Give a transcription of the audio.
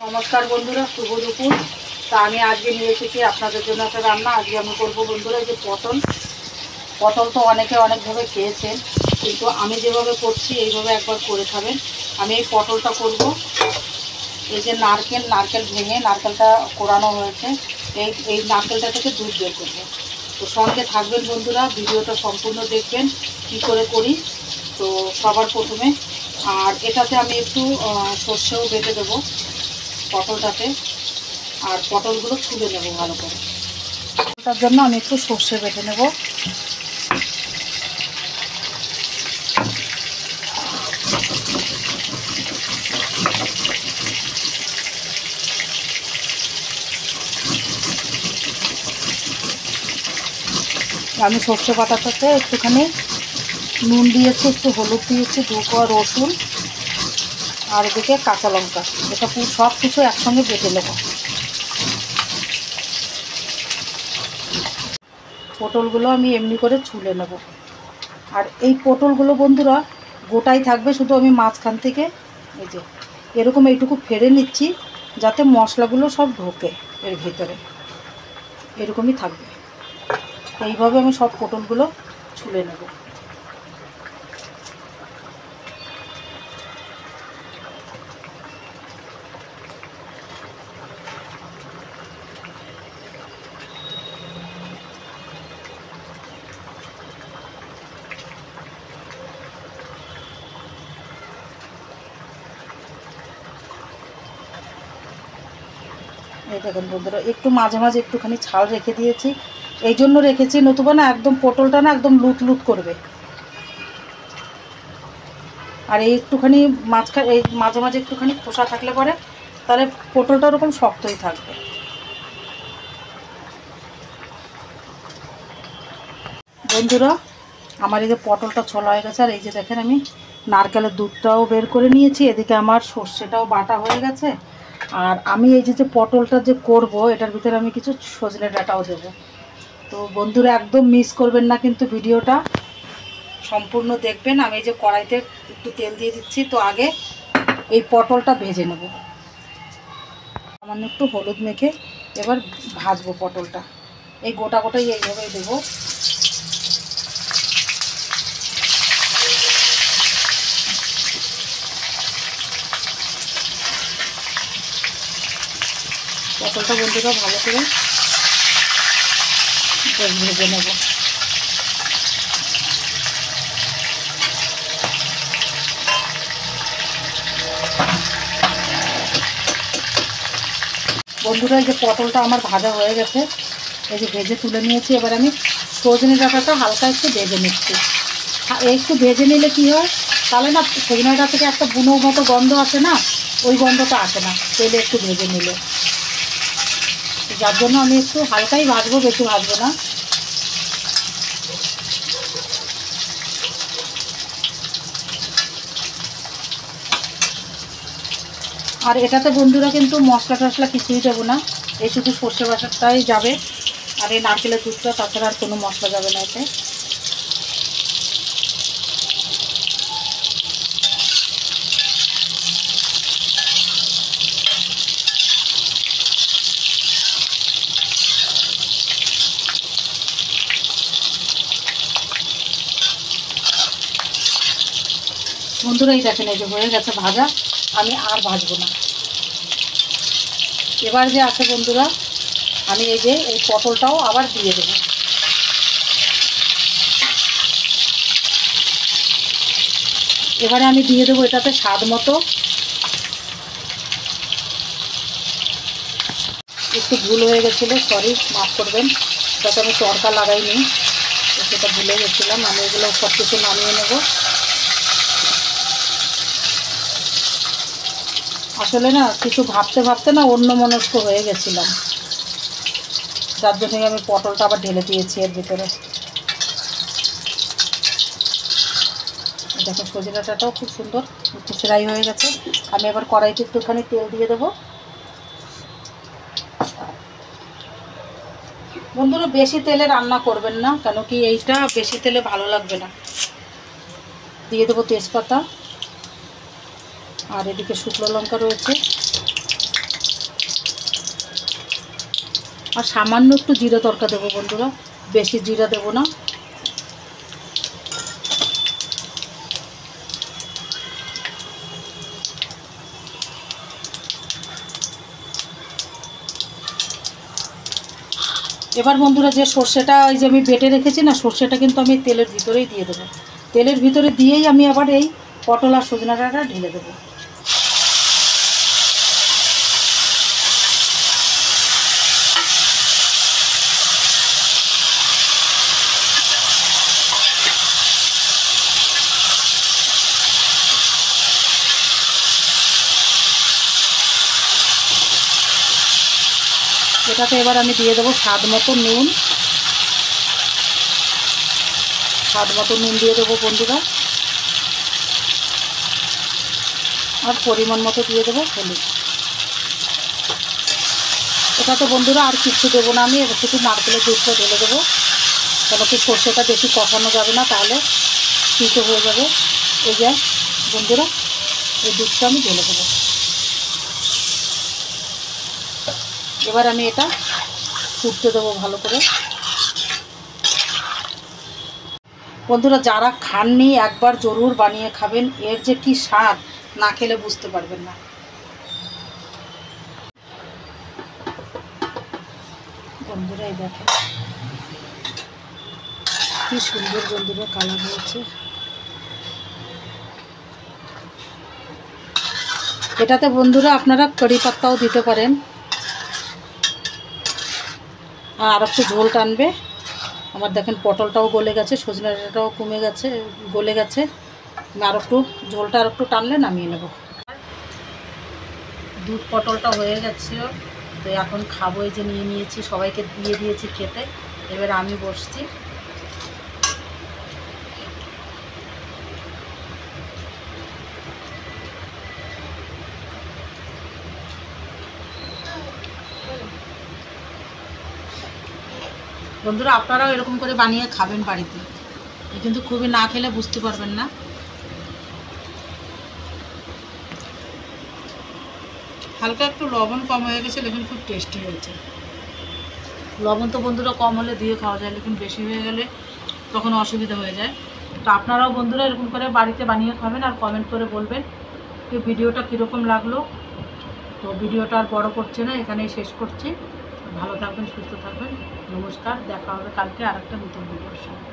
নমস্কার বন্ধুরা, শুভ দুপুর। তা আমি আজকে নিয়ে এসেছি আপনাদের জন্য একটা রান্না। আজকে আমি করবো বন্ধুরা এই যে পটল তো অনেকে অনেকভাবে খেয়েছেন, কিন্তু আমি যেভাবে করছি এইভাবে একবার করে খাবেন। আমি এই পটলটা করব, এই যে নারকেল ভেঙে নারকেলটা কোরানো হয়েছে, এই নারকেলটা থেকে দুধ বের করবো। তো সঙ্গে থাকবেন বন্ধুরা, ভিডিওটা সম্পূর্ণ দেখবেন কী করে করি। তো সবার প্রথমে আর এটাতে আমি একটু সর্ষেও বেটে দেবো পটলটাতে, আর পটলগুলো ছুলে নেব ভালো করে। তার জন্য আমি একটু সর্ষে বেটে নেব। আমি সর্ষে বাটাটাতে একটুখানি নুন দিয়েছি, একটু হলুদ দিয়েছি, 2 কোয়া রসুন, আর এদিকে কাঁচা লঙ্কা। এটা সব কিছু একসঙ্গে বেটে নেব। পটলগুলো আমি এমনি করে ছুলে নেব। আর এই পটলগুলো বন্ধুরা গোটাই থাকবে, শুধু আমি মাঝখান থেকে এই যে এরকম এইটুকু ফেড়ে নিচ্ছি, যাতে মশলাগুলো সব ঢোকে এর ভিতরে, এরকমই থাকবে। এইভাবে আমি সব পটলগুলো ছুলে নেব। এই দেখুন বন্ধুরা, একটু মাঝে মাঝে একটুখানি ছাল রেখে দিয়েছি, এই জন্য রেখেছি, নতুবা না একদম পটলটা না একদম লুট লুট করবে। আর এই একটুখানি এই মাঝে মাঝে একটুখানি খোসা থাকলে পরে তাহলে পটলটা ওরকম শক্তই থাকবে। বন্ধুরা আমার এই যে পটলটা ছোলা হয়ে গেছে, আর এই যে দেখেন আমি নারকেলের দুধটাও বের করে নিয়েছি, এদিকে আমার সর্ষেটাও বাটা হয়ে গেছে। আর আমি এই যে পটলটা যে করব, এটার ভিতরে আমি কিছু সজনে ডাঁটাও দেবো। তো বন্ধুরা একদম মিস করবেন না, কিন্তু ভিডিওটা সম্পূর্ণ দেখবেন। আমি এই যে কড়াইতে একটু তেল দিয়ে দিচ্ছি। তো আগে এই পটলটা ভেজে নেব, সামান্য একটু হলুদ মেখে এবার ভাজবো পটলটা। এই গোটা গোটাই এইভাবেই দেবো। পটলটা বন্ধুরা ভালো করে ভেজে নেব। বন্ধুরা এই যে পটলটা আমার ভাজা হয়ে গেছে, এই যে ভেজে তুলে নিয়েছি। এবার আমি সজনে ডাঁটাটা হালকা একটু ভেজে নিচ্ছি। একটু ভেজে নিলে কি হয়, তাহলে না সজনে ডাঁটা থেকে একটা বুনো মতো গন্ধ আসে না, ওই গন্ধটা আসে না তেলে একটু ভেজে নিলে। যার জন্য আমি একটু হালকাই ভাজবো, বেশি ভাজবো না। আর এটাতে বন্ধুরা কিন্তু মশলা টশলা কিছুই দেবো না, এই শুধু সর্ষে বাটাটাই যাবে, আর এই নারকেলের দুধটা, তাছাড়া আর কোনো মশলা যাবে না এতে। বন্ধুরা এই দেখেন, এই যে হয়ে গেছে ভাজা, আমি আর ভাজবো না। এবার যে আছে বন্ধুরা, আমি এই যে এই পটলটাও আবার দিয়ে দেবো। এবারে আমি দিয়ে দেবো এটাতে স্বাদ মতো, একটু ভুল হয়ে গেছিলো, সরি, মাফ করবেন। তাতে আমি তড়কা লাগাইনি, সেটা ভুলে গেছিলাম। আমি এগুলো সব কিছু নামিয়ে নেব। আসলে না কিছু ভাবতে ভাবতে না অন্যমনস্ক হয়ে গেছিলাম, যার জন্যই আমি পটলটা আবার ঢেলে দিয়েছি এর ভিতরে। দেখো সজনে ডাঁটাটাও খুব সুন্দর একটু ফ্রাই হয়ে গেছে। আমি এবার কড়াইতে একটুখানি তেল দিয়ে দেবো। বন্ধুরা বেশি তেলে রান্না করবেন না, কেন কি এইটা বেশি তেলে ভালো লাগবে না। দিয়ে দেবো তেজপাতা, আর এদিকে শুকনো লঙ্কা রয়েছে, আর সামান্য একটু জিরে তড়কা দেবো বন্ধুরা, বেশি জিরা দেবো না। এবার বন্ধুরা যে সর্ষেটা ওই যে আমি বেটে রেখেছি না, সর্ষেটা কিন্তু আমি তেলের ভিতরেই দিয়ে দেবো। তেলের ভিতরে দিয়েই আমি আবার এই পটল আর সজনে ডাঁটা ঢেলে দেবো। এটাতে এবার আমি দিয়ে দেবো স্বাদ মতো নুন, স্বাদ মতো নুন দিয়ে দেবো বন্ধুরা, আর পরিমাণ মতো দিয়ে দেবো হলুদ। এটাতে বন্ধুরা আর কিছু দেবো না আমি, এবার শুধু নারকেলের দুধটা ঢেলে দেবো। কেন কি সর্ষেটা বেশি কষানো যাবে না, তাহলে তিতো হয়ে যাবে। এই যে বন্ধুরা এই দুধটা আমি ঢেলে দেবো। এবার আমি এটা ফুটতে দেবো ভালো করে। বন্ধুরা যারা খাননি একবার জরুর বানিয়ে খাবেন, এর যে কি স্বাদ না খেলে বুঝতে পারবেন না। বন্ধুরা এই দেখেন কি সুন্দর বন্ধুরা কালার হয়েছে। এটাতে বন্ধুরা আপনারা কারি পাতাও দিতে পারেন, আর একটু ঝোল টানবে। আমার দেখেন পটলটাও গলে গেছে, সজনে ডাঁটাটাও কমে গেছে, গলে গেছে। আমি আর একটু ঝোলটা আর একটু টানলে নামিয়ে নেব। দুধ পটলটা হয়ে গেছে, তো এখন খাবো। এই যে নিয়ে নিয়েছি, সবাইকে দিয়ে দিয়েছি খেতে। এবার আমি বসছি। বন্ধুরা আপনারাও এরকম করে বানিয়ে খাবেন বাড়িতে, কিন্তু খুবই না খেলে বুঝতে পারবেন না। হালকা একটু লবণ কম হয়ে গেছে, লেকিন খুব টেস্টি হয়েছে। লবণ তো বন্ধুরা কম হলে দিয়ে খাওয়া যায়, লেকিন বেশি হয়ে গেলে তখন অসুবিধা হয়ে যায়। তো আপনারাও বন্ধুরা এরকম করে বাড়িতে বানিয়ে খাবেন, আর কমেন্ট করে বলবেন যে ভিডিওটা কীরকম লাগলো। তো ভিডিওটা আর বড় করছে না, এখানেই শেষ করছি। ভালো থাকবেন, সুস্থ থাকবেন, নমস্কার। দেখা হবে কালকে আরেকটা নতুন ভিডিওর সঙ্গে।